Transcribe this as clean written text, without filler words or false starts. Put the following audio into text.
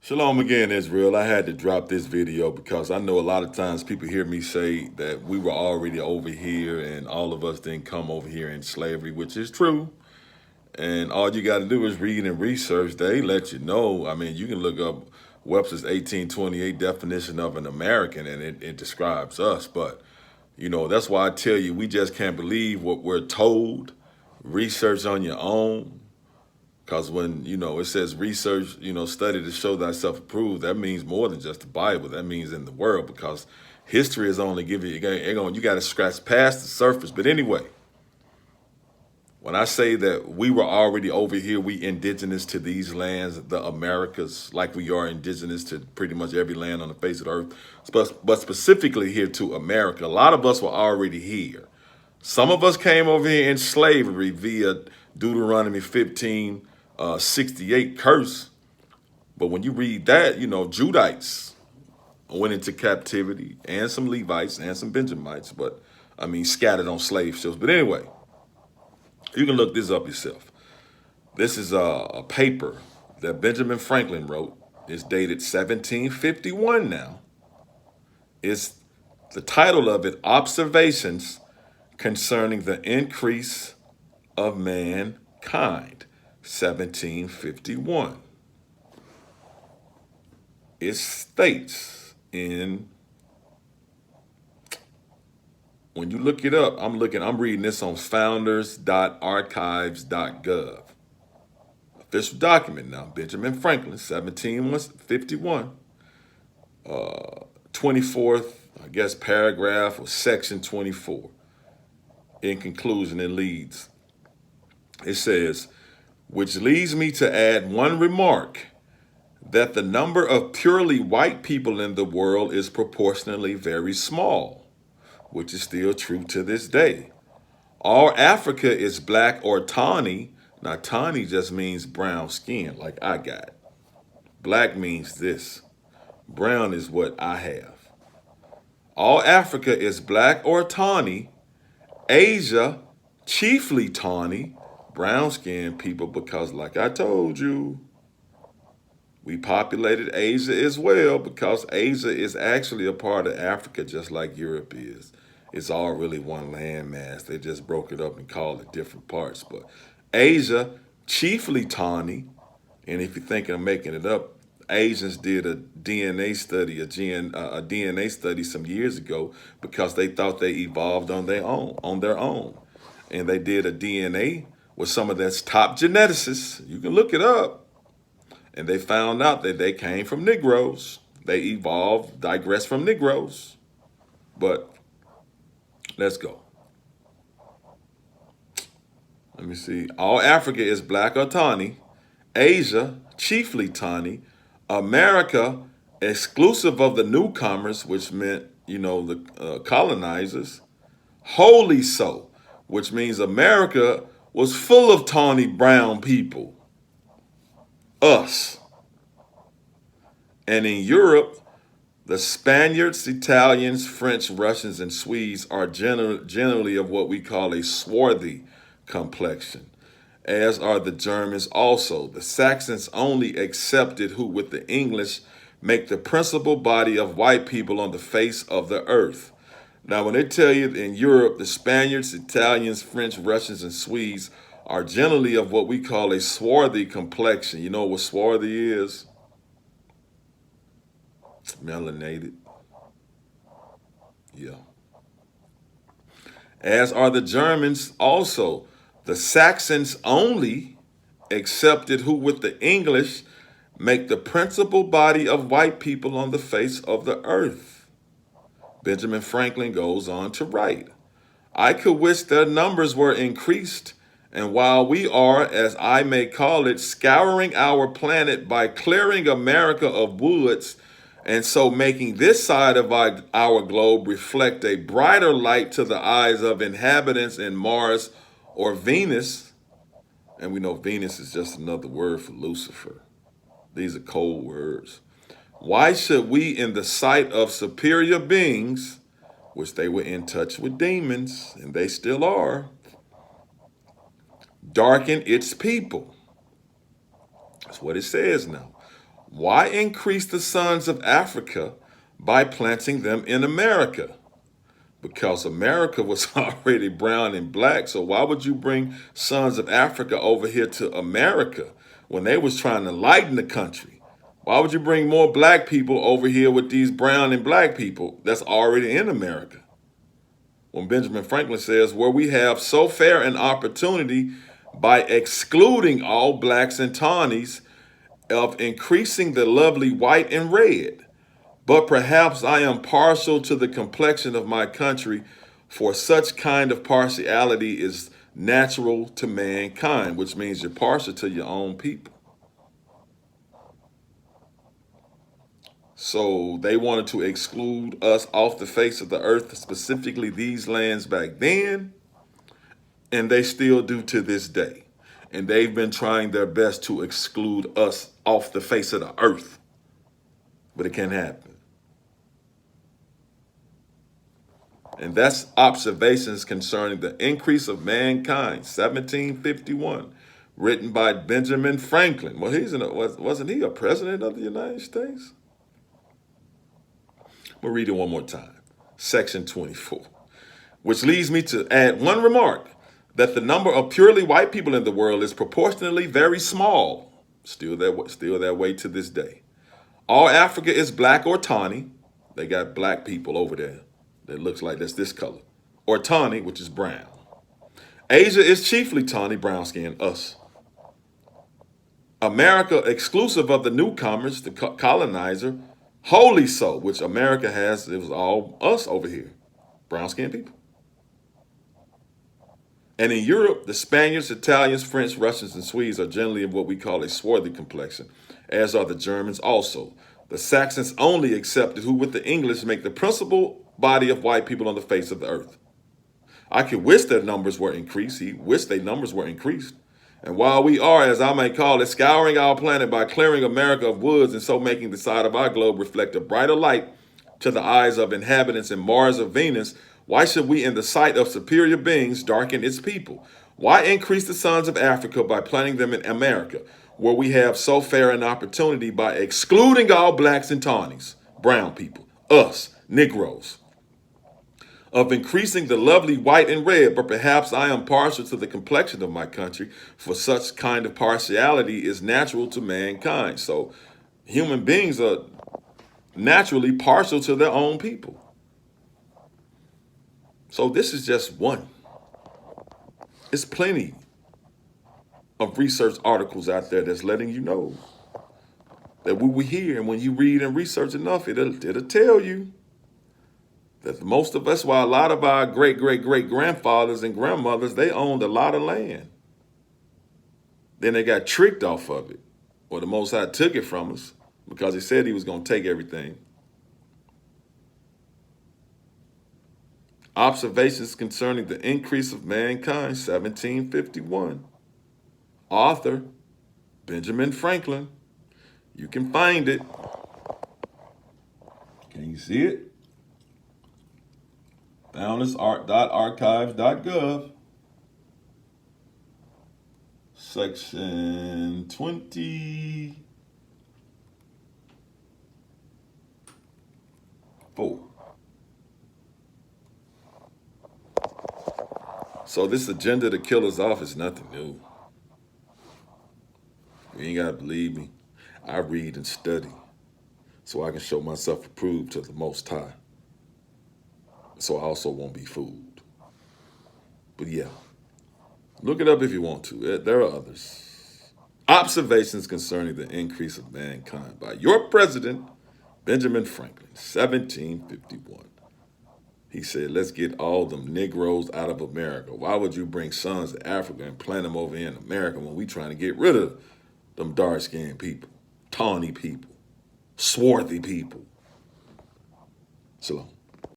Shalom again, Israel. I had to drop this video because I know a lot of times people hear me say that we were already over here and all of us didn't come over here in slavery, which is true. And all you got to do is read and research. They let you know. I mean, you can look up Webster's 1828 definition of an American and it describes us. But, that's why I tell you, we just can't believe what we're told. Research on your own. Because when, it says research, study to show thyself approved, that means more than just the Bible. That means in the world, because history is only giving you got to scratch past the surface. But anyway, when I say that we were already over here, we indigenous to these lands, the Americas, like we are indigenous to pretty much every land on the face of the earth, but specifically here to America. A lot of us were already here. Some of us came over here in slavery via Deuteronomy 15:68 curse. But when you read that, Judites went into captivity, and some Levites and some Benjamites, but I mean scattered on slave ships. But anyway, you can look this up yourself. This is a paper that Benjamin Franklin wrote. It's dated 1751 now. It's the title of it, Observations Concerning the Increase of Mankind, 1751. It states when you look it up, I'm reading this on founders.archives.gov. Official document now, Benjamin Franklin, 1751, 24th, I guess, paragraph or section 24. In conclusion, it leads. It says, which leads me to add one remark, that the number of purely white people in the world is proportionally very small, which is still true to this day. All Africa is black or tawny. Now, tawny just means brown skin, like I got. Black means this. Brown is what I have. All Africa is black or tawny. Asia, chiefly tawny, brown skinned people, because like I told you, we populated Asia as well, because Asia is actually a part of Africa just like Europe is. It's all really one landmass. They just broke it up and called it different parts. But Asia, chiefly tawny, and if you're thinking of making it up, Asians did a DNA study, a DNA study some years ago because they thought they evolved on their own. And they did a DNA with some of that's top geneticists. You can look it up. And they found out that they came from Negroes. They evolved, digressed from Negroes. But let's go. Let me see. All Africa is black or tawny. Asia, chiefly tawny. America, exclusive of the newcomers, which meant, the colonizers. Wholly so, which means America was full of tawny brown people. Us. And in Europe, the Spaniards, Italians, French, Russians, and Swedes are generally of what we call a swarthy complexion, as are the Germans also. The Saxons only accepted who with the English make the principal body of white people on the face of the earth. Now, when they tell you in Europe, the Spaniards, Italians, French, Russians, and Swedes are generally of what we call a swarthy complexion. You know what swarthy is? Melanated. Yeah. As are the Germans also. The Saxons only accepted who with the English make the principal body of white people on the face of the earth. Benjamin Franklin goes on to write, I could wish their numbers were increased, and while we are, as I may call it, scouring our planet by clearing America of woods, and so making this side of our globe reflect a brighter light to the eyes of inhabitants in Mars or Venus, and we know Venus is just another word for Lucifer. These are cold words. Why should we, in the sight of superior beings, which they were in touch with demons, and they still are, darken its people? That's what it says now. Why increase the sons of Africa by planting them in America? Because America was already brown and black. So why would you bring sons of Africa over here to America when they was trying to lighten the country? Why would you bring more black people over here with these brown and black people that's already in America? When Benjamin Franklin says, where we have so fair an opportunity by excluding all blacks and tawnies of increasing the lovely white and red. But perhaps I am partial to the complexion of my country, for such kind of partiality is natural to mankind, which means you're partial to your own people. So they wanted to exclude us off the face of the earth, specifically these lands back then, and they still do to this day. And they've been trying their best to exclude us off the face of the earth, but it can't happen. And that's Observations Concerning the Increase of Mankind, 1751, written by Benjamin Franklin. Well, wasn't he a president of the United States? We'll read it one more time. Section 24, which leads me to add one remark, that the number of purely white people in the world is proportionally very small, still that way to this day. All Africa is black or tawny. They got black people over there that looks like that's this color, or tawny, which is brown. Asia is chiefly tawny, brown skin, us. America, exclusive of the newcomers, the colonizer, wholly so, which America has, it was all us over here, brown skinned people. And in Europe, the Spaniards, Italians, French, Russians, and Swedes are generally of what we call a swarthy complexion, as are the Germans also. The Saxons only accepted, who with the English make the principal body of white people on the face of the earth. I could wish their numbers were increased. He wished their numbers were increased. And while we are, as I may call it, scouring our planet by clearing America of woods and so making the side of our globe reflect a brighter light to the eyes of inhabitants in Mars or Venus, why should we, in the sight of superior beings, darken its people? Why increase the sons of Africa by planting them in America, where we have so fair an opportunity by excluding all blacks and tawnies, brown people, us, Negroes, of increasing the lovely white and red? But perhaps I am partial to the complexion of my country, for such kind of partiality is natural to mankind. So human beings are naturally partial to their own people. So this is just one. It's plenty of research articles out there that's letting you know that what we hear, and when you read and research enough, it'll tell you that most of us, while a lot of our great-great-great-grandfathers and grandmothers, they owned a lot of land. Then they got tricked off of it. Or the Most High took it from us because he said he was going to take everything. Observations Concerning the Increase of Mankind, 1751. Author, Benjamin Franklin. You can find it. Can you see it? boundlessart.archives.gov. Section 24. So this agenda to kill us off is nothing new. You ain't got to believe me. I read and study so I can show myself approved to the Most High. So I also won't be fooled. But yeah, look it up if you want to. There are others. Observations Concerning the Increase of Mankind by your president, Benjamin Franklin, 1751. He said, let's get all them Negroes out of America. Why would you bring sons of Africa and plant them over in America when we trying to get rid of them dark-skinned people, tawny people, swarthy people? Shalom.